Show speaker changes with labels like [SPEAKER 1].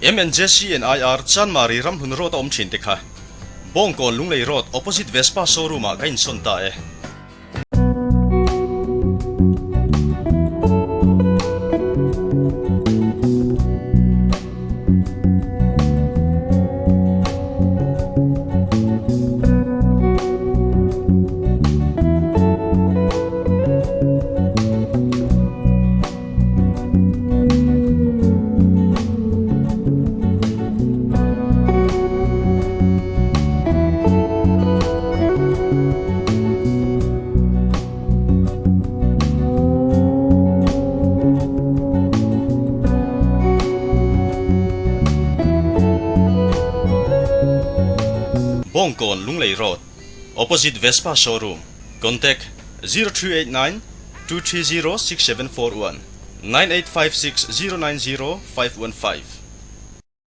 [SPEAKER 1] MNJC and IR Chan Mari Ram Hun Road Om Chin Tekha Bongkon Lunglei Road opposite Vespa showroom a kain son ta e Bongkon Lunglei Road opposite Vespa showroom. Contact 0389 230 6741 9856 090 515.